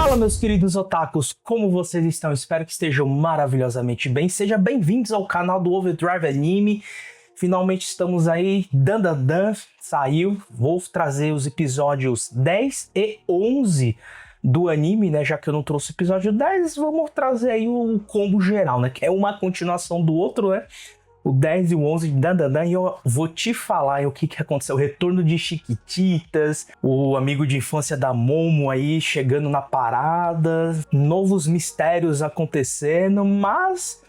Fala, meus queridos otakus, como vocês estão? Espero que estejam maravilhosamente bem. Sejam bem-vindos ao canal do Overdrive Anime. Finalmente estamos aí, Dandadan saiu. Vou trazer os episódios 10 e 11 do anime, né? Já que eu não trouxe o episódio 10, vamos trazer aí o combo geral, né? Que é uma continuação do outro, né? O 10 e o 11 de Dandadan, e eu vou te falar aí o que aconteceu. O retorno de Chiquititas, o amigo de infância da Momo aí chegando na parada, novos mistérios acontecendo, mas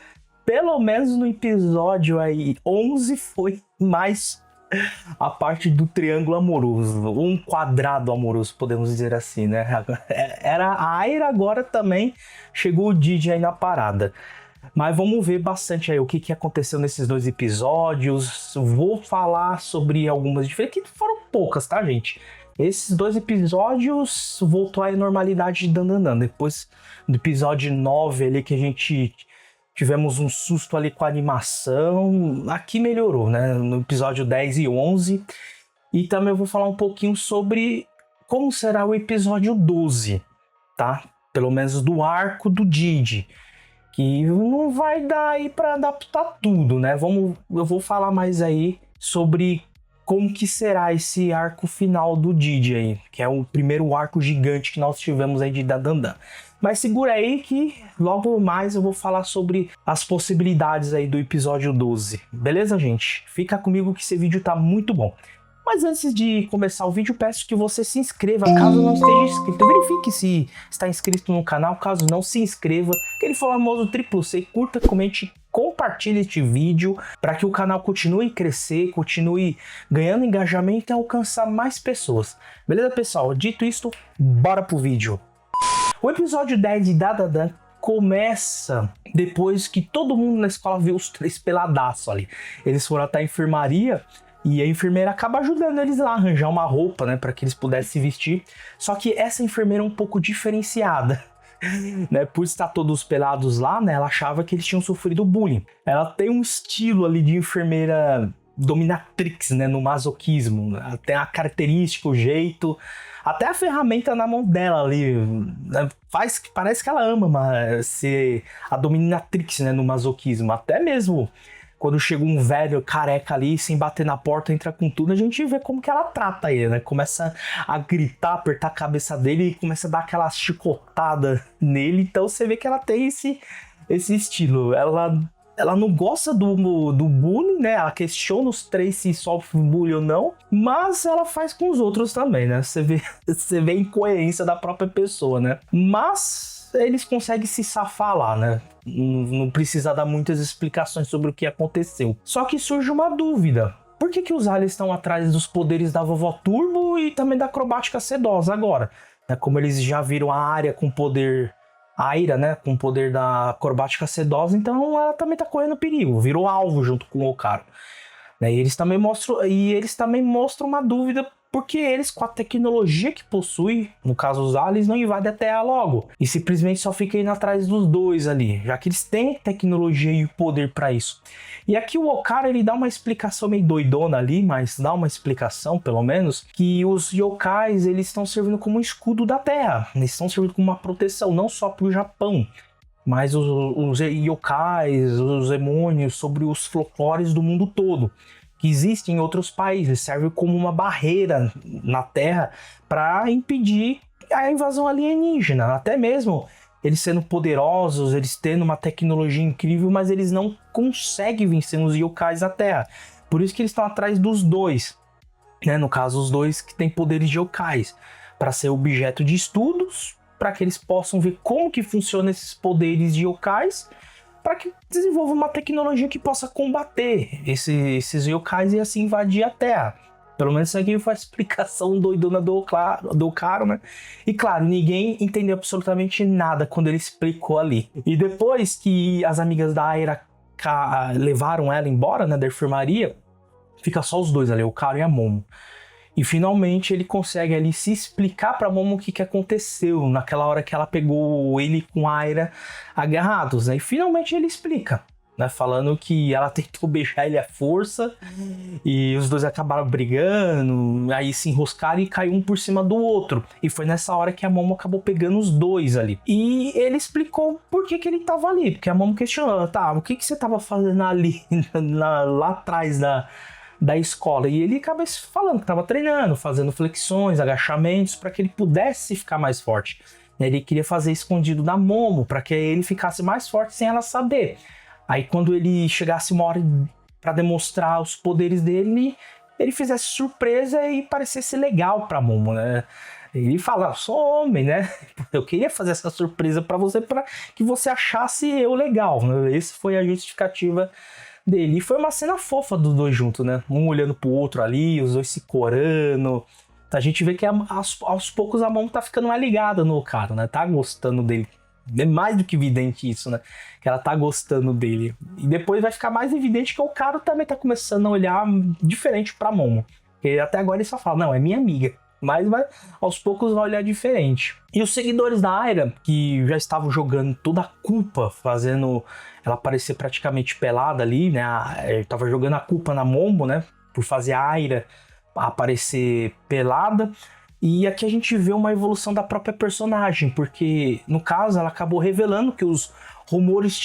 pelo menos no episódio aí 11 foi mais a parte do triângulo amoroso, um quadrado amoroso, podemos dizer assim, né? Era a Aira, agora também chegou o Didi aí na parada. Mas vamos ver bastante aí o que aconteceu nesses dois episódios. Vou falar sobre algumas diferenças, que foram poucas, tá, gente? Esses dois episódios voltou à normalidade de Dandadan. Depois do episódio 9 ali, que a gente tivemos um susto ali com a animação, aqui melhorou, né? No episódio 10 e 11. E também eu vou falar um pouquinho sobre como será o episódio 12, tá? Pelo menos do arco do Didi. Que não vai dar aí para adaptar tudo, né? Eu vou falar mais aí sobre como que será esse arco final do Didi aí, que é o primeiro arco gigante que nós tivemos aí de Dandadan. Mas segura aí que logo mais eu vou falar sobre as possibilidades aí do episódio 12. Beleza, gente? Fica comigo que esse vídeo tá muito bom. Mas antes de começar o vídeo, peço que você se inscreva, caso não esteja inscrito. Verifique se está inscrito no canal, caso não, se inscreva. Aquele famoso triplo C, curta, comente, compartilhe este vídeo para que o canal continue a crescer, continue ganhando engajamento e alcançar mais pessoas. Beleza, pessoal? Dito isto, bora pro vídeo. O episódio 10 de Dandadan começa depois que todo mundo na escola viu os três peladaços ali. Eles foram até a enfermaria e a enfermeira acaba ajudando eles lá a arranjar uma roupa, né, para que eles pudessem se vestir. Só que essa enfermeira é um pouco diferenciada, né, por estar todos pelados lá, né, ela achava que eles tinham sofrido bullying. Ela tem um estilo ali de enfermeira dominatrix, né, no masoquismo. Ela tem a característica, o jeito, até a ferramenta na mão dela ali, né, parece que ela ama ser a dominatrix, né, no masoquismo. Até mesmo quando chega um velho careca ali, sem bater na porta, entra com tudo, a gente vê como que ela trata ele, né? Começa a gritar, apertar a cabeça dele e começa a dar aquela chicotada nele. Então você vê que ela tem esse estilo. Ela não gosta do bullying, né? Ela questiona os três se sofre bullying ou não, mas ela faz com os outros também, né? Você vê a incoerência da própria pessoa, né? Mas eles conseguem se safar lá, né? Não precisa dar muitas explicações sobre o que aconteceu. Só que surge uma dúvida. Por que os aliens estão atrás dos poderes da Vovó Turbo e também da acrobática sedosa agora? Como eles já viram a Aira com poder... A Aira, né? Com o poder da acrobática sedosa, então ela também tá correndo perigo. Virou alvo junto com o Okaru. E eles também mostram uma dúvida, porque eles, com a tecnologia que possuem, no caso os aliens, não invadem a Terra logo e simplesmente só ficam indo atrás dos dois ali, já que eles têm tecnologia e poder para isso. E aqui o Okaru, ele dá uma explicação meio doidona ali, mas dá uma explicação pelo menos, que os yokais, eles estão servindo como um escudo da Terra, eles estão servindo como uma proteção não só para o Japão, mas os yokais, os demônios, sobre os folclores do mundo todo, que existem em outros países, serve como uma barreira na Terra para impedir a invasão alienígena. Até mesmo eles sendo poderosos, eles tendo uma tecnologia incrível, mas eles não conseguem vencer os yokais da Terra. Por isso que eles estão atrás dos dois, né? No caso, os dois que têm poderes de yokais, para ser objeto de estudos, para que eles possam ver como que funcionam esses poderes de yokais, para que desenvolva uma tecnologia que possa combater esses yokais e assim invadir a Terra. Pelo menos isso aqui foi a explicação doidona do Okaru, né? E claro, ninguém entendeu absolutamente nada quando ele explicou ali. E depois que as amigas da Aira levaram ela embora, né, da enfermaria, fica só os dois ali, o Okaru e a Momo. E finalmente ele consegue ali se explicar pra Momo o que aconteceu naquela hora que ela pegou ele com a Aira agarrados, né? E finalmente ele explica. né? Falando que ela tentou beijar ele à força e os dois acabaram brigando, aí se enroscaram e caiu um por cima do outro. E foi nessa hora que a Momo acabou pegando os dois ali. E ele explicou por que ele tava ali, porque a Momo questionou, tá, o que você tava fazendo ali, lá atrás da escola? E ele acaba falando que tava treinando, fazendo flexões, agachamentos, para que ele pudesse ficar mais forte. Ele queria fazer escondido da Momo, para que ele ficasse mais forte sem ela saber. Aí quando ele chegasse uma hora para demonstrar os poderes dele, ele fizesse surpresa e parecesse legal pra Momo, né? Ele fala, sou homem, né? Eu queria fazer essa surpresa pra você, para que você achasse eu legal, né? Essa foi a justificativa dele. E foi uma cena fofa dos dois juntos, né? Um olhando pro outro ali, os dois se corando. A gente vê que aos poucos a Momo tá ficando mais ligada no cara, né? Tá gostando dele. É mais do que evidente isso, né? Que ela tá gostando dele. E depois vai ficar mais evidente que o cara também tá começando a olhar diferente pra Momo. Porque até agora ele só fala, não, é minha amiga. Mas aos poucos vai olhar diferente. E os seguidores da Aira, que já estavam jogando toda a culpa, fazendo ela parecer praticamente pelada ali, né? Ele tava jogando a culpa na Momo, né? Por fazer a Aira aparecer pelada. E aqui a gente vê uma evolução da própria personagem, porque no caso ela acabou revelando que os rumores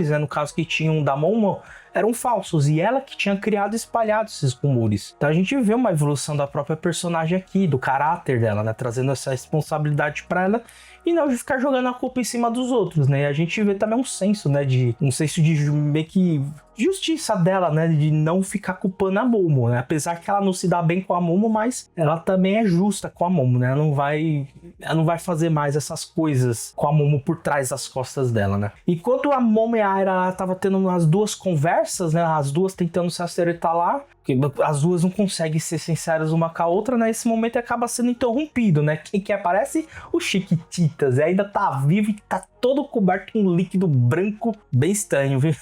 né, no caso que tinham da Momo, eram falsos, e ela que tinha criado e espalhado esses rumores. Então a gente vê uma evolução da própria personagem aqui, do caráter dela, né, trazendo essa responsabilidade para ela e não de ficar jogando a culpa em cima dos outros, né? E a gente vê também um senso de meio que justiça dela, né, de não ficar culpando a Momo, né? Apesar que ela não se dá bem com a Momo, mas ela também é justa com a Momo, né? Ela não vai fazer mais essas coisas com a Momo por trás das costas dela, né? Enquanto a Momo e a Aira tava tendo as duas conversas, né? As duas tentando se acertar lá, porque as duas não conseguem ser sinceras uma com a outra, né? Esse momento acaba sendo interrompido, né? Quem que aparece? O Chiquititas. E ainda tá vivo e tá todo coberto com um líquido branco bem estranho, viu?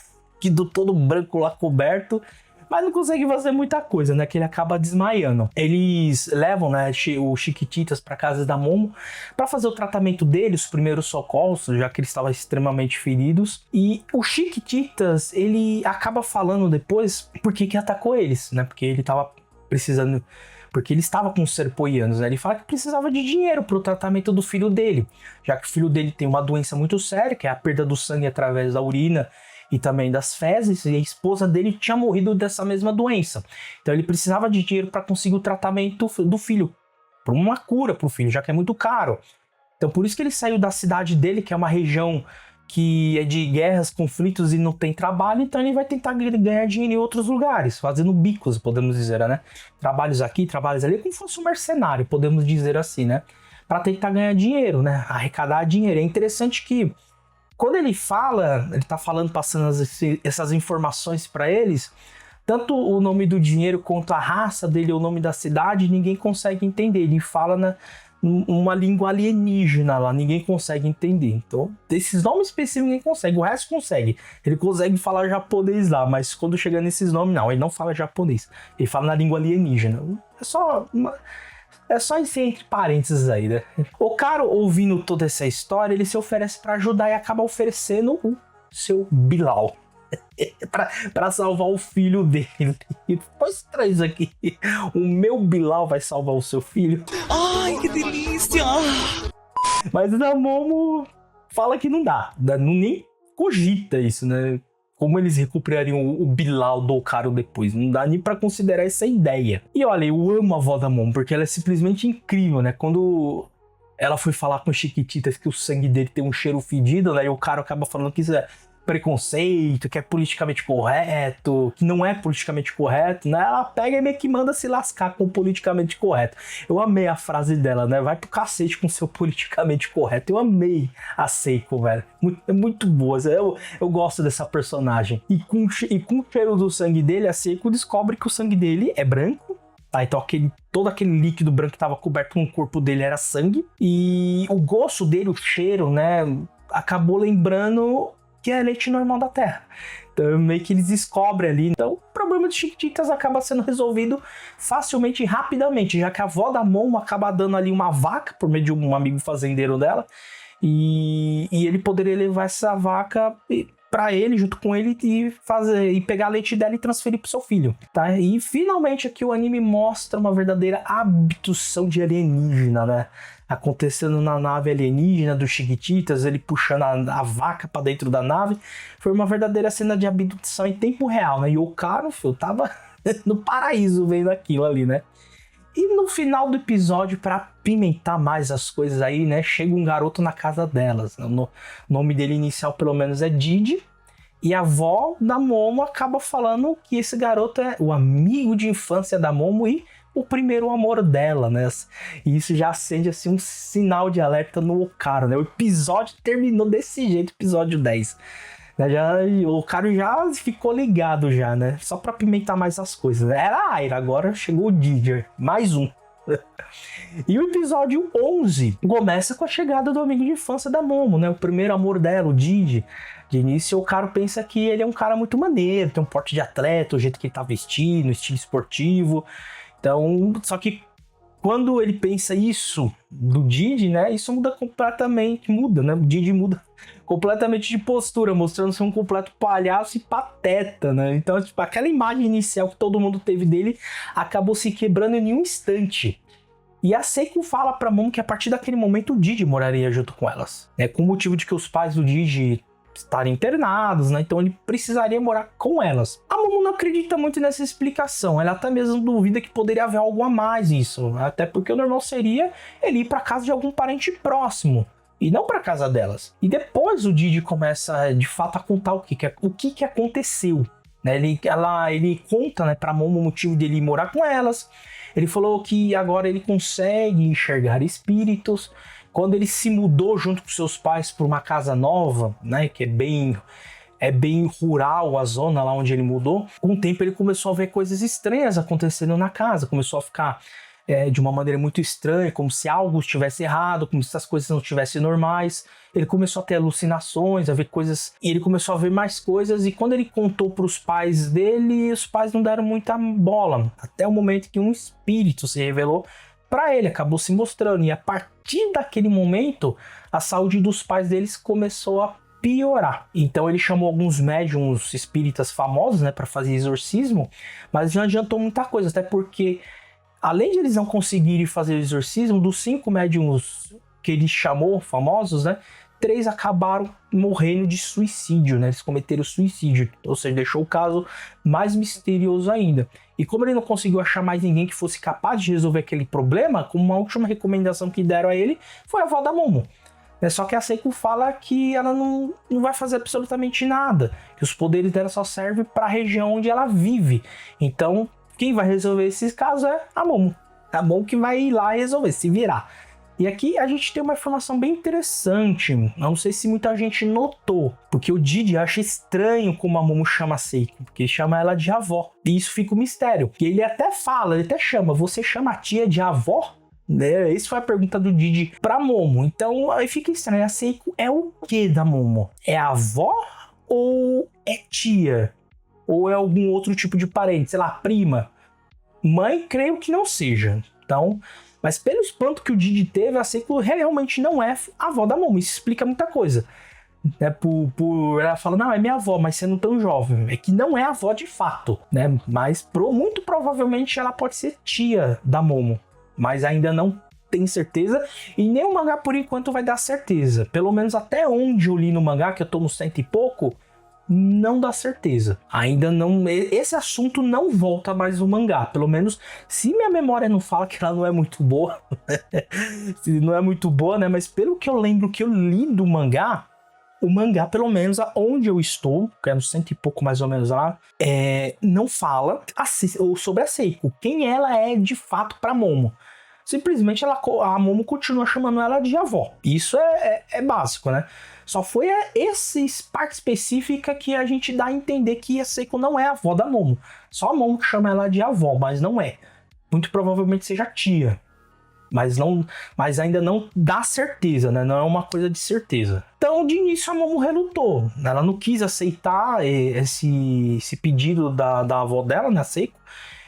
Do todo branco lá coberto, mas não consegue fazer muita coisa, né? Que ele acaba desmaiando. Eles levam, né, o Chiquititas para casa da Momo para fazer o tratamento dele, os primeiros socorros, já que eles estavam extremamente feridos. E o Chiquititas, ele acaba falando depois por que atacou eles, né? Porque ele tava precisando, porque ele estava com os serpoianos, né? Ele fala que precisava de dinheiro para o tratamento do filho dele, já que o filho dele tem uma doença muito séria, que é a perda do sangue através da urina e também das fezes, e a esposa dele tinha morrido dessa mesma doença. Então ele precisava de dinheiro para conseguir o tratamento do filho, para uma cura para o filho, já que é muito caro. Então por isso que ele saiu da cidade dele, que é uma região que é de guerras, conflitos e não tem trabalho, então ele vai tentar ganhar dinheiro em outros lugares, fazendo bicos, podemos dizer, né? Trabalhos aqui, trabalhos ali, como se fosse um mercenário, podemos dizer assim, né? Para tentar ganhar dinheiro, né? Arrecadar dinheiro. É interessante que quando ele fala, ele tá falando, passando essas informações para eles, tanto o nome do dinheiro quanto a raça dele, o nome da cidade, ninguém consegue entender. Ele fala uma língua alienígena lá, ninguém consegue entender. Então, desses nomes específicos ninguém consegue, o resto consegue. Ele consegue falar japonês lá, mas quando chega nesses nomes, não, ele não fala japonês. Ele fala na língua alienígena. É só isso entre parênteses aí, né? O cara, ouvindo toda essa história, ele se oferece para ajudar e acaba oferecendo o seu Bilal para salvar o filho dele. Pois traz aqui. O meu Bilal vai salvar o seu filho. Ai, que delícia! Mas a Momo fala que não dá. Nem cogita isso, né? Como eles recuperariam o Bilal do Caro depois? Não dá nem pra considerar essa ideia. E olha, eu amo a avó da Momo, porque ela é simplesmente incrível, né? Quando ela foi falar com o Chiquititas que o sangue dele tem um cheiro fedido, né? E o cara acaba falando que isso é preconceito, que é politicamente correto, que não é politicamente correto, né? Ela pega e meio que manda se lascar com o politicamente correto. Eu amei a frase dela, né? Vai pro cacete com o seu politicamente correto. Eu amei a Seiko, velho. É muito boa. Eu gosto dessa personagem. E com o cheiro do sangue dele, a Seiko descobre que o sangue dele é branco. Tá, então todo aquele líquido branco que estava coberto no corpo dele era sangue. E o gosto dele, o cheiro, né? Acabou lembrando que é leite normal da Terra. Então meio que eles descobrem ali. Então o problema de Chiquititas acaba sendo resolvido facilmente e rapidamente, já que a avó da Momo acaba dando ali uma vaca por meio de um amigo fazendeiro dela, e ele poderia levar essa vaca pra ele, junto com ele, e pegar leite dela e transferir pro seu filho, tá? E finalmente aqui o anime mostra uma verdadeira abdução de alienígena, né? Acontecendo na nave alienígena dos Chiquititas, ele puxando a vaca pra dentro da nave. Foi uma verdadeira cena de abdução em tempo real, né? E o cara, filho, tava no paraíso vendo aquilo ali, né? E no final do episódio, pra apimentar mais as coisas aí, né? Chega um garoto na casa delas. O nome dele inicial, pelo menos, é Didi. E a avó da Momo acaba falando que esse garoto é o amigo de infância da Momo e o primeiro amor dela, né? E isso já acende, assim, um sinal de alerta no cara, né? O episódio terminou desse jeito, episódio 10. O cara já ficou ligado já, né? Só pra pimentar mais as coisas. Era a Aira, agora chegou o Didi, mais um. E o episódio 11 começa com a chegada do amigo de infância da Momo, né? O primeiro amor dela, o Didi. De início, o cara pensa que ele é um cara muito maneiro, tem um porte de atleta, o jeito que ele tá vestido, estilo esportivo. Então, só que quando ele pensa isso do Didi, né? Isso muda completamente, né? O Didi muda completamente de postura, mostrando ser um completo palhaço e pateta, né? Então, tipo, aquela imagem inicial que todo mundo teve dele acabou se quebrando em um instante. E a Seiko fala pra Momo que a partir daquele momento o Didi moraria junto com elas, né? Com o motivo de que os pais do Didi estarem internados, né? Então ele precisaria morar com elas. A Momo não acredita muito nessa explicação. Ela até mesmo duvida que poderia haver algo a mais nisso. Até porque o normal seria ele ir pra casa de algum parente próximo. E não pra casa delas. E depois o Didi começa, de fato, a contar o que aconteceu. Né? Ele conta, né, pra Momo o motivo dele ir morar com elas. Ele falou que agora ele consegue enxergar espíritos. Quando ele se mudou junto com seus pais para uma casa nova, né, que é bem rural a zona lá onde ele mudou, com o tempo ele começou a ver coisas estranhas acontecendo na casa, começou a ficar de uma maneira muito estranha, como se algo estivesse errado, como se as coisas não estivessem normais. Ele começou a ter alucinações, a ver coisas, e ele começou a ver mais coisas, e quando ele contou para os pais dele, os pais não deram muita bola, até o momento que um espírito se revelou para ele, acabou se mostrando, e a partir daquele momento, a saúde dos pais deles começou a piorar. Então ele chamou alguns médiums espíritas famosos, né, para fazer exorcismo, mas não adiantou muita coisa, até porque, além de eles não conseguirem fazer o exorcismo, dos 5 médiums que ele chamou famosos, né, 3 acabaram morrendo de suicídio, né? Eles cometeram suicídio, ou seja, deixou o caso mais misterioso ainda. E como ele não conseguiu achar mais ninguém que fosse capaz de resolver aquele problema, como uma última recomendação que deram a ele foi a avó da Momo. Só que a Seiko fala que ela não vai fazer absolutamente nada, que os poderes dela só servem para a região onde ela vive. Então, quem vai resolver esses casos é a Momo. A Momo que vai ir lá resolver, se virar. E aqui a gente tem uma informação bem interessante, não sei se muita gente notou, porque o Didi acha estranho como a Momo chama a Seiko, porque chama ela de avó, e isso fica um mistério. E ele até fala, ele até chama, você chama a tia de avó? Essa foi a pergunta do Didi pra Momo, então aí fica estranho, a Seiko é o que da Momo? É a avó ou é tia? Ou é algum outro tipo de parente, sei lá, prima? Mãe, creio que não seja, então... Mas pelo espanto que o Didi teve, a Seiko realmente não é a avó da Momo. Isso explica muita coisa. Ela fala, não, é minha avó, mas sendo tão jovem. É que não é a avó de fato, né? Mas muito provavelmente ela pode ser tia da Momo. Mas ainda não tem certeza. E nem o mangá, por enquanto, vai dar certeza. Pelo menos até onde eu li no mangá, que eu tô no 100 e pouco... não dá certeza. Ainda não... Esse assunto não volta mais no mangá. Pelo menos, se minha memória não fala que ela não é muito boa. Se não é muito boa, né? Mas pelo que eu lembro que eu li do mangá, o mangá, pelo menos, onde eu estou, que é no 100 e pouco mais ou menos lá, não fala sobre a Seiko. Quem ela é de fato pra Momo. Simplesmente a Momo continua chamando ela de avó. Isso é básico, né? Só foi essa parte específica que a gente dá a entender que a Seiko não é a avó da Momo. Só a Momo que chama ela de avó, mas não é. Muito provavelmente seja tia. Mas ainda não dá certeza, né? Não é uma coisa de certeza. Então, de início, a Momo relutou. Ela não quis aceitar esse pedido da avó dela, né, a Seiko.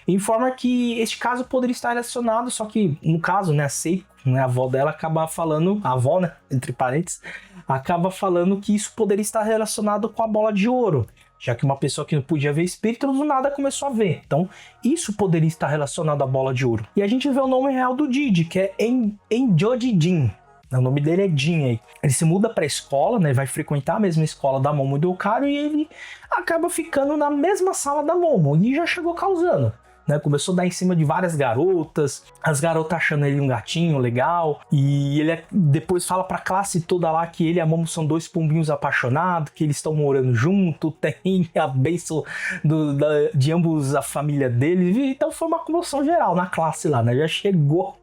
informa que este caso poderia estar relacionado, só que no caso, né, a Seiko, né, a avó dela acaba falando, a avó, né, entre parênteses, acaba falando que isso poderia estar relacionado com a bola de ouro, já que uma pessoa que não podia ver espírito do nada começou a ver. Então, isso poderia estar relacionado à bola de ouro. E a gente vê o nome real do Didi, que é Enjoji Jin. O nome dele é Jin aí. Ele se muda pra escola, né? Vai frequentar a mesma escola da Momo e do Okaru e ele acaba ficando na mesma sala da Momo. E já chegou causando, né? Começou a dar em cima de várias garotas, as garotas achando ele um gatinho legal, e ele depois fala pra classe toda lá que ele e a Momo são dois pombinhos apaixonados, que eles estão morando junto, tem a bênção de ambos a família deles, então foi uma comoção geral na classe lá, né? Já chegou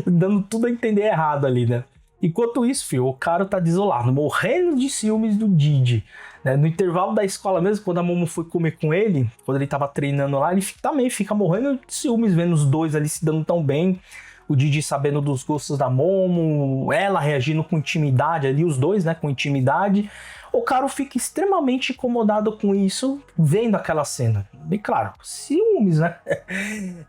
dando tudo a entender errado ali, né? Enquanto isso, filho, o cara tá desolado, morrendo de ciúmes do Didi. Né? No intervalo da escola mesmo, quando a Momo foi comer com ele, quando ele tava treinando lá, ele também fica morrendo de ciúmes, vendo os dois ali se dando tão bem. O Didi sabendo dos gostos da Momo, ela reagindo com intimidade ali, os dois, né, com intimidade. O cara fica extremamente incomodado com isso, vendo aquela cena. Bem claro, ciúmes, né?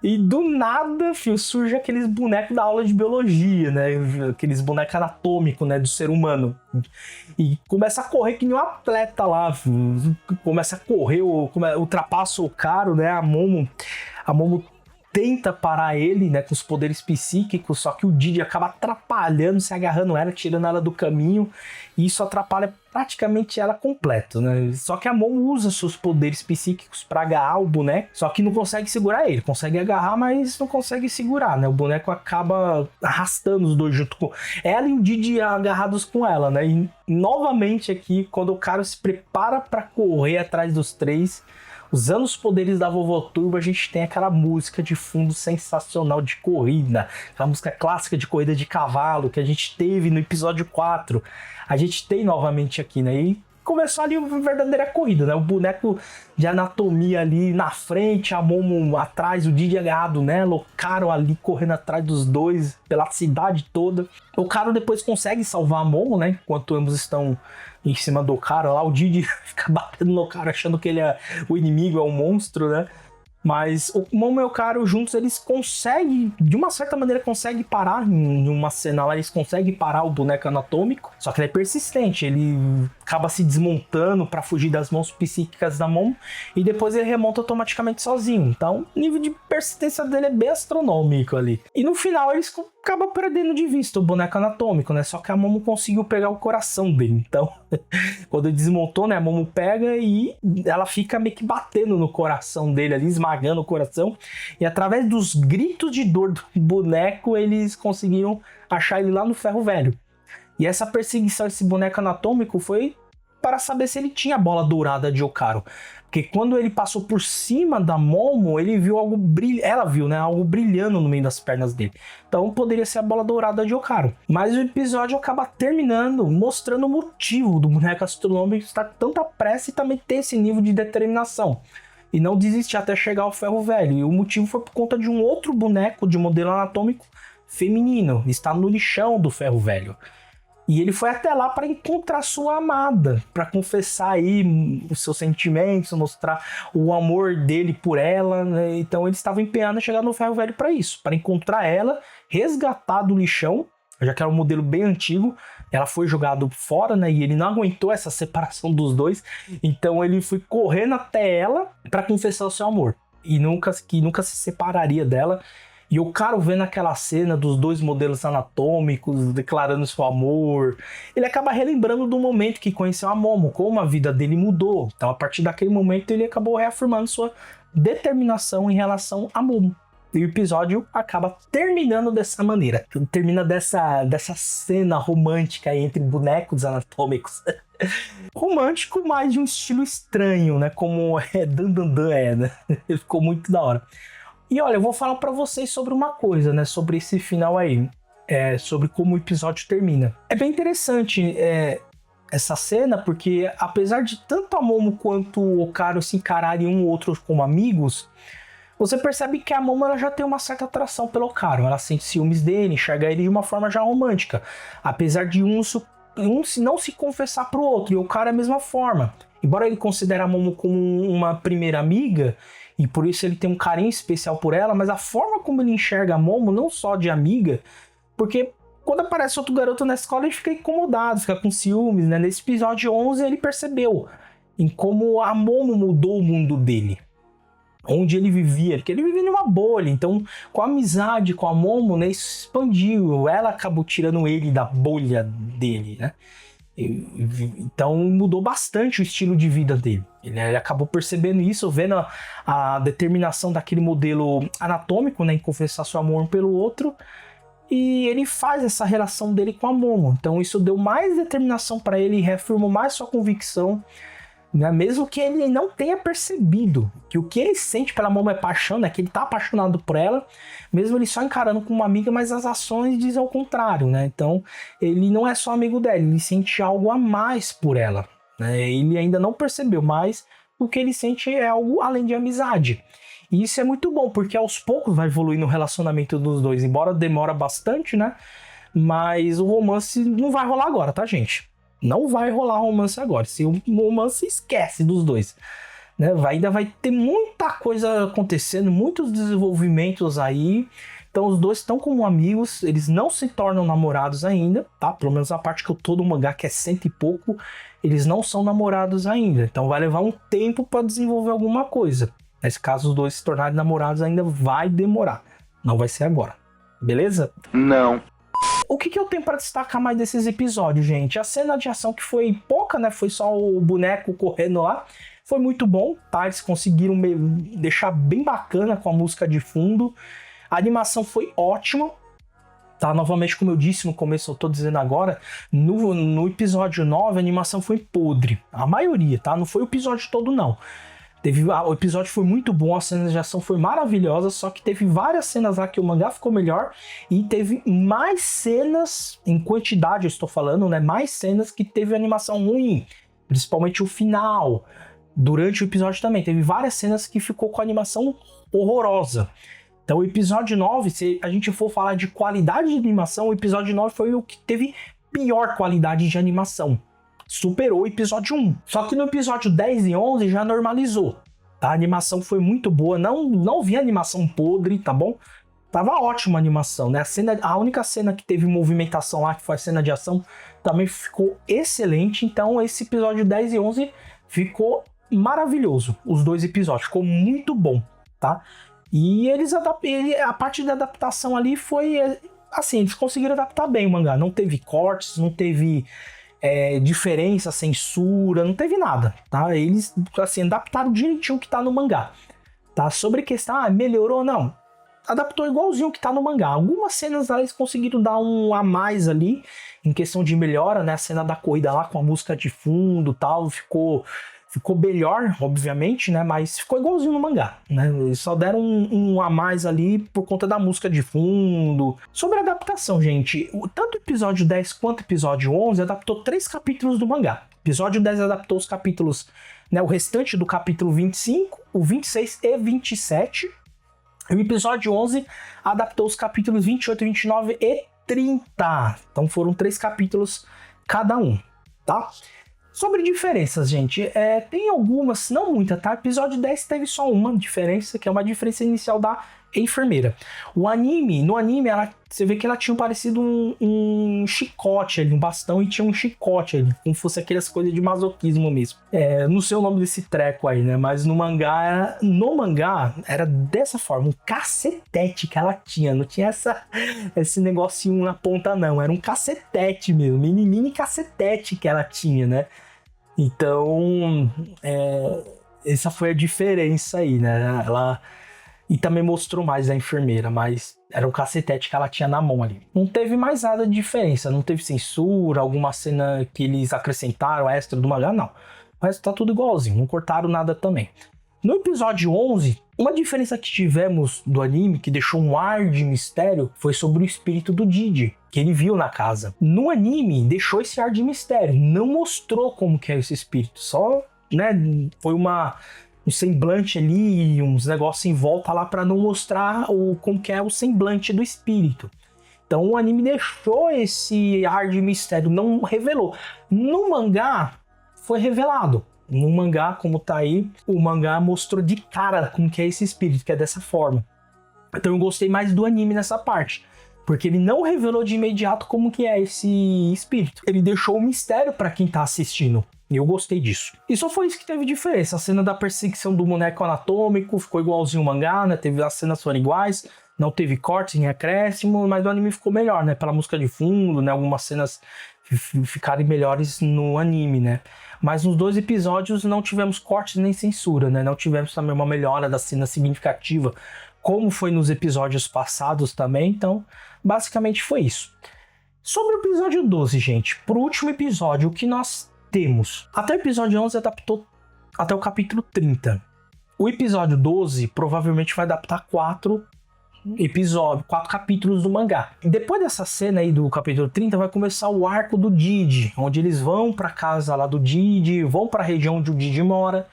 E do nada, filho, surge aqueles bonecos da aula de biologia, né? Aqueles bonecos anatômicos, né, do ser humano. E começa a correr que nem um atleta lá, filho. Começa a correr, ultrapassa o cara, né? A Momo tenta parar ele, né, com os poderes psíquicos, só que o Didi acaba atrapalhando, se agarrando ela, tirando ela do caminho, e isso atrapalha praticamente ela completo, né? Só que a Momo usa seus poderes psíquicos pra agarrar o boneco, só que não consegue segurar ele, consegue agarrar, mas não consegue segurar, né? O boneco acaba arrastando os dois junto com ela e o Didi agarrados com ela, né? E novamente aqui, quando o cara se prepara pra correr atrás dos três, usando os poderes da Vovô Turbo, a gente tem aquela música de fundo sensacional de corrida, aquela música clássica de corrida de cavalo que a gente teve no episódio 4. A gente tem novamente aqui, né? E começou ali uma verdadeira corrida, né? O boneco de anatomia ali na frente, a Momo atrás, o Didi agarrado nela, o Caro ali correndo atrás dos dois pela cidade toda. O Caro depois consegue salvar a Momo, né? Enquanto ambos estão em cima do cara lá, o Didi fica batendo no cara achando que ele é o inimigo, é um monstro, né? Mas o Momo e o Caro juntos, eles conseguem, de uma certa maneira, conseguem parar em uma cena lá, eles conseguem parar o boneco anatômico, só que ele é persistente, ele acaba se desmontando para fugir das mãos psíquicas da Momo e depois ele remonta automaticamente sozinho. Então, o nível de persistência dele é bem astronômico ali. E no final, eles acabam perdendo de vista o boneco anatômico, né? Só que a Momo conseguiu pegar o coração dele. Então, quando ele desmontou, né? A Momo pega e ela fica meio que batendo no coração dele ali, esmagando o coração. E através dos gritos de dor do boneco, eles conseguiram achar ele lá no ferro velho. E essa perseguição desse boneco anatômico foi para saber se ele tinha a bola dourada de Okaru. Porque quando ele passou por cima da Momo, ele viu algo ela viu, né, algo brilhando no meio das pernas dele. Então poderia ser a bola dourada de Okaru. Mas o episódio acaba terminando mostrando o motivo do boneco astronômico estar tanta pressa e também ter esse nível de determinação. E não desistir até chegar ao ferro velho. E o motivo foi por conta de um outro boneco de modelo anatômico feminino. Está no lixão do ferro velho. E ele foi até lá para encontrar sua amada, para confessar aí os seus sentimentos, mostrar o amor dele por ela, né? Então ele estava empenhado em chegar no ferro velho para isso, para encontrar ela, resgatar do lixão, já que era um modelo bem antigo. Ela foi jogada fora, né? E ele não aguentou essa separação dos dois, então ele foi correndo até ela para confessar o seu amor e nunca se separaria dela. E o cara vendo aquela cena dos dois modelos anatômicos declarando seu amor, ele acaba relembrando do momento que conheceu a Momo, como a vida dele mudou. Então, a partir daquele momento, ele acabou reafirmando sua determinação em relação a Momo. E o episódio acaba terminando dessa maneira. Termina dessa cena romântica entre bonecos anatômicos. Romântico, mas de um estilo estranho, né? Como Dan é, né? Ficou muito da hora. E olha, eu vou falar pra vocês sobre uma coisa, né? Sobre esse final aí. Sobre como o episódio termina. É bem interessante essa cena, porque apesar de tanto a Momo quanto o Okaru se encararem um ou outro como amigos, você percebe que a Momo ela já tem uma certa atração pelo Okaru. Ela sente ciúmes dele, enxerga ele de uma forma já romântica. Apesar de um não se confessar pro outro, e o Okaru é a mesma forma. Embora ele considere a Momo como uma primeira amiga, e por isso ele tem um carinho especial por ela, mas a forma como ele enxerga a Momo, não só de amiga, porque quando aparece outro garoto na escola ele fica incomodado, fica com ciúmes, né? Nesse episódio 11 ele percebeu em como a Momo mudou o mundo dele, onde ele vivia, porque ele vivia numa bolha, então com a amizade com a Momo, né, isso expandiu, ela acabou tirando ele da bolha dele, né? Então mudou bastante o estilo de vida dele. Ele acabou percebendo isso, vendo a determinação daquele modelo anatômico, né, em confessar seu amor um pelo outro, e ele faz essa relação dele com a Momo. Então isso deu mais determinação para ele, reafirmou mais sua convicção, né? Mesmo que ele não tenha percebido que o que ele sente pela Momo é paixão, né? Que ele tá apaixonado por ela, mesmo ele só encarando como uma amiga, mas as ações dizem ao contrário, né? Então ele não é só amigo dela, ele sente algo a mais por ela, né? Ele ainda não percebeu, mas o que ele sente é algo além de amizade. E isso é muito bom, porque aos poucos vai evoluir no relacionamento dos dois, embora demora bastante, né? Mas o romance não vai rolar agora, tá, gente? Não vai rolar romance agora. Se o romance, esquece dos dois, né? Ainda vai ter muita coisa acontecendo, muitos desenvolvimentos aí. Então os dois estão como amigos, eles não se tornam namorados ainda, tá? Pelo menos a parte que eu tô do mangá, que é 100 e pouco, eles não são namorados ainda. Então vai levar um tempo para desenvolver alguma coisa. Nesse caso, os dois se tornarem namorados ainda vai demorar. Não vai ser agora. Beleza? Não. O que eu tenho para destacar mais desses episódios, gente? A cena de ação que foi pouca, né? Foi só o boneco correndo lá. Foi muito bom, tá? Eles conseguiram deixar bem bacana com a música de fundo. A animação foi ótima, tá? Novamente, como eu disse no começo, eu tô dizendo agora, no episódio 9 a animação foi podre. A maioria, tá? Não foi o episódio todo, não. O episódio foi muito bom, a cena de ação foi maravilhosa, só que teve várias cenas lá que o mangá ficou melhor e teve mais cenas, em quantidade eu estou falando, né? Mais cenas que teve animação ruim, principalmente o final. Durante o episódio também, teve várias cenas que ficou com a animação horrorosa. Então o episódio 9, se a gente for falar de qualidade de animação, o episódio 9 foi o que teve pior qualidade de animação. Superou o episódio 1. Só que no episódio 10 e 11 já normalizou. Tá? A animação foi muito boa. Não vi animação podre, tá bom? Tava ótima a animação, né? A única cena que teve movimentação lá, que foi a cena de ação, também ficou excelente. Então esse episódio 10 e 11 ficou maravilhoso. Os dois episódios. Ficou muito bom, tá? E a parte da adaptação ali foi... Assim, eles conseguiram adaptar bem o mangá. Não teve cortes, não teve... diferença, censura, não teve nada, tá? Eles, assim, adaptaram direitinho o que tá no mangá, tá? Sobre questão, melhorou, não. Adaptou igualzinho o que tá no mangá. Algumas cenas lá eles conseguiram dar um a mais ali, em questão de melhora, né? A cena da corrida lá com a música de fundo e tal, ficou melhor, obviamente, né? Mas ficou igualzinho no mangá, né? Eles só deram um a mais ali por conta da música de fundo. Sobre a adaptação, gente, tanto o episódio 10 quanto o episódio 11 adaptou 3 capítulos do mangá. O episódio 10 adaptou os capítulos, né? O restante do capítulo 25, o 26 e 27. E o episódio 11 adaptou os capítulos 28, 29 e 30. Então foram 3 capítulos cada um, tá? Sobre diferenças, gente, tem algumas, não muita, tá? Episódio 10 teve só uma diferença, que é uma diferença inicial da enfermeira. No anime, você vê que ela tinha parecido um chicote ali, um bastão, e tinha um chicote ali, como fosse aquelas coisas de masoquismo mesmo. Não sei o nome desse treco aí, né? Mas no mangá era dessa forma, um cacetete que ela tinha, não tinha esse negocinho na ponta não, era um cacetete mesmo, mini cacetete que ela tinha, né? Então, essa foi a diferença aí, né? E também mostrou mais a enfermeira, mas era um cacetete que ela tinha na mão ali. Não teve mais nada de diferença, não teve censura, alguma cena que eles acrescentaram extra do mangá, não. O resto tá tudo igualzinho, não cortaram nada também. No episódio 11, uma diferença que tivemos do anime, que deixou um ar de mistério, foi sobre o espírito do Didi, que ele viu na casa. No anime, deixou esse ar de mistério, não mostrou como que é esse espírito, só, né, foi um semblante ali, uns negócios em volta lá para não mostrar como que é o semblante do espírito. Então o anime deixou esse ar de mistério, não revelou. No mangá foi revelado. No mangá, como tá aí, o mangá mostrou de cara como que é esse espírito, que é dessa forma. Então eu gostei mais do anime nessa parte, porque ele não revelou de imediato como que é esse espírito. Ele deixou um mistério pra quem tá assistindo. E eu gostei disso. E só foi isso que teve diferença. A cena da perseguição do boneco anatômico ficou igualzinho o mangá, né? As cenas foram iguais, não teve cortes em acréscimo, mas o anime ficou melhor, né? Pela música de fundo, né? Algumas cenas ficarem melhores no anime, né? Mas nos 2 episódios não tivemos cortes nem censura, né? Não tivemos também uma melhora da cena significativa, como foi nos episódios passados também. Então, basicamente foi isso. Sobre o episódio 12, gente. Pro último episódio, o que nós temos? Até o episódio 11 adaptou até o capítulo 30. O episódio 12 provavelmente vai adaptar 4 capítulos do mangá. Depois dessa cena aí do capítulo 30 vai começar o arco do Didi, onde eles vão pra casa lá do Didi, vão pra região onde o Didi mora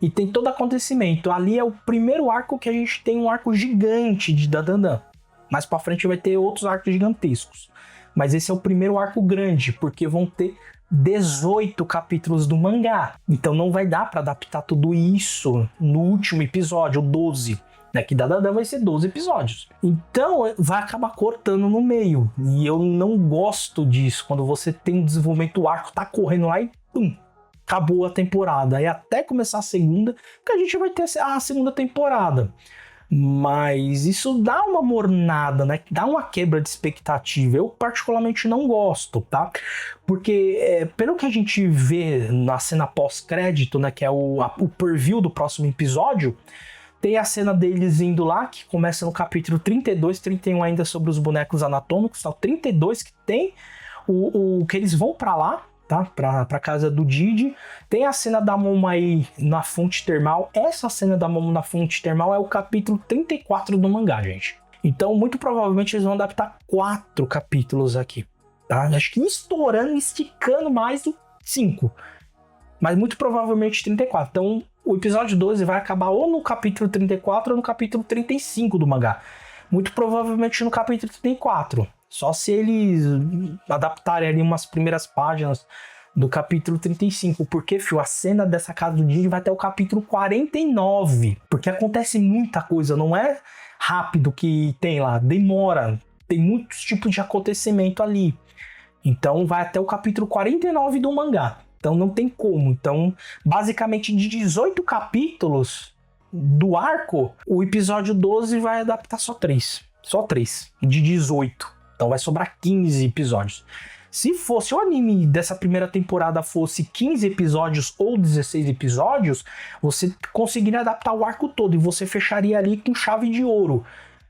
e tem todo acontecimento. Ali é o primeiro arco que a gente tem um arco gigante de Dandadan. Mais pra frente vai ter outros arcos gigantescos. Mas esse é o primeiro arco grande, porque vão ter 18 capítulos do mangá. Então não vai dar pra adaptar tudo isso no último episódio, o 12. Né, que Dandadan vai ser 12 episódios. Então vai acabar cortando no meio. E eu não gosto disso. Quando você tem um desenvolvimento do arco, tá correndo lá e pum, acabou a temporada. Aí até começar a segunda, que a gente vai ter a segunda temporada. Mas isso dá uma mornada, né? Dá uma quebra de expectativa. Eu particularmente não gosto, tá? Porque pelo que a gente vê na cena pós-crédito, né? Que é o preview do próximo episódio, tem a cena deles indo lá, que começa no capítulo 32, 31 ainda sobre os bonecos anatômicos, tal. 32 que tem o que eles vão pra lá, tá? Pra casa do Didi. Tem a cena da Momo aí na fonte termal. Essa cena da Momo na fonte termal é o capítulo 34 do mangá, gente. Então, muito provavelmente eles vão adaptar 4 capítulos aqui, tá? Acho que estourando, esticando mais do 5. Mas muito provavelmente 34. Então, o episódio 12 vai acabar ou no capítulo 34 ou no capítulo 35 do mangá. Muito provavelmente no capítulo 34. Só se eles adaptarem ali umas primeiras páginas do capítulo 35. Porque, fio, a cena dessa casa do Didi vai até o capítulo 49. Porque acontece muita coisa, não é rápido que tem lá. Demora. Tem muitos tipos de acontecimento ali. Então vai até o capítulo 49 do mangá. Então não tem como. Então, basicamente, de 18 capítulos do arco, o episódio 12 vai adaptar só 3. Só 3. De 18. Então vai sobrar 15 episódios. Se fosse o anime dessa primeira temporada fosse 15 episódios ou 16 episódios, você conseguiria adaptar o arco todo. E você fecharia ali com chave de ouro.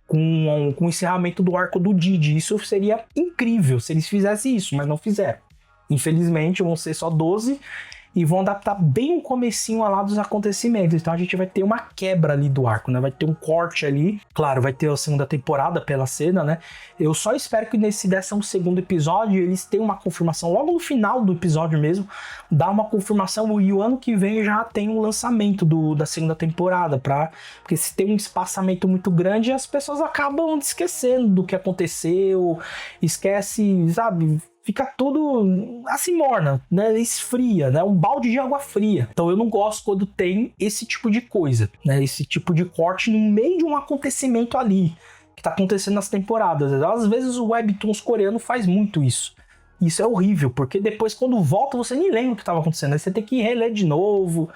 Com o encerramento do arco do Didi. Isso seria incrível se eles fizessem isso, mas não fizeram. Infelizmente vão ser só 12 e vão adaptar bem o comecinho lá dos acontecimentos. Então a gente vai ter uma quebra ali do arco, né? Vai ter um corte ali. Claro, vai ter a segunda temporada pela cena, né? Eu só espero que nesse 12º episódio eles tenham uma confirmação logo no final do episódio mesmo, dá uma confirmação e o ano que vem já tem um lançamento da segunda temporada, porque se tem um espaçamento muito grande as pessoas acabam esquecendo do que aconteceu, esquece, sabe? Fica tudo assim morna, né? Esfria, né? Um balde de água fria. Então eu não gosto quando tem esse tipo de coisa, né? Esse tipo de corte no meio de um acontecimento ali, que tá acontecendo nas temporadas. Às vezes o Webtoons coreano faz muito isso. Isso é horrível, porque depois quando volta você nem lembra o que estava acontecendo. Aí você tem que reler de novo.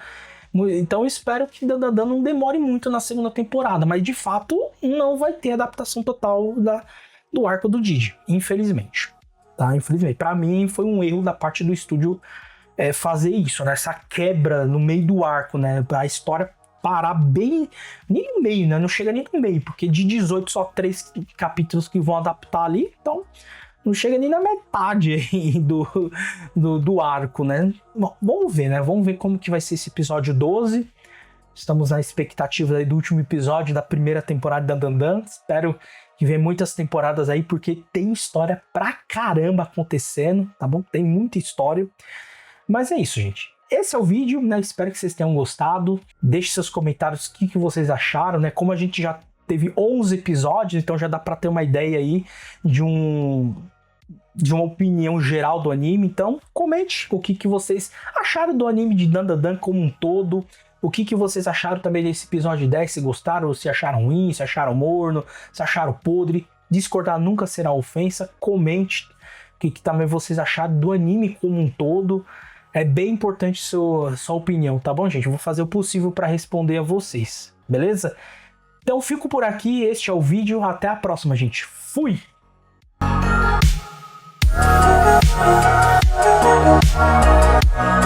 Então eu espero que Dandadan não demore muito na segunda temporada. Mas de fato não vai ter adaptação total do arco do Didi, infelizmente. Tá, infelizmente. Pra mim foi um erro da parte do estúdio fazer isso, né? Essa quebra no meio do arco, né? A história parar bem, nem no meio, né? Não chega nem no meio, porque de 18 só 3 capítulos que vão adaptar ali, então não chega nem na metade aí do arco, né? Bom, vamos ver, né? Vamos ver como que vai ser esse episódio 12. Estamos na expectativa aí do último episódio da primeira temporada de Dandadan. Espero que venha muitas temporadas aí, porque tem história pra caramba acontecendo, tá bom? Tem muita história. Mas é isso, gente. Esse é o vídeo, né? Espero que vocês tenham gostado. Deixe seus comentários o que vocês acharam, né? Como a gente já teve 11 episódios, então já dá pra ter uma ideia aí de de uma opinião geral do anime. Então, comente o que vocês acharam do anime de Dandadan como um todo. O que vocês acharam também desse episódio 10, se gostaram, se acharam ruim, se acharam morno, se acharam podre. Discordar nunca será ofensa. Comente o que também vocês acharam do anime como um todo. É bem importante sua opinião, tá bom, gente? Eu vou fazer o possível para responder a vocês, beleza? Então fico por aqui, este é o vídeo. Até a próxima, gente. Fui!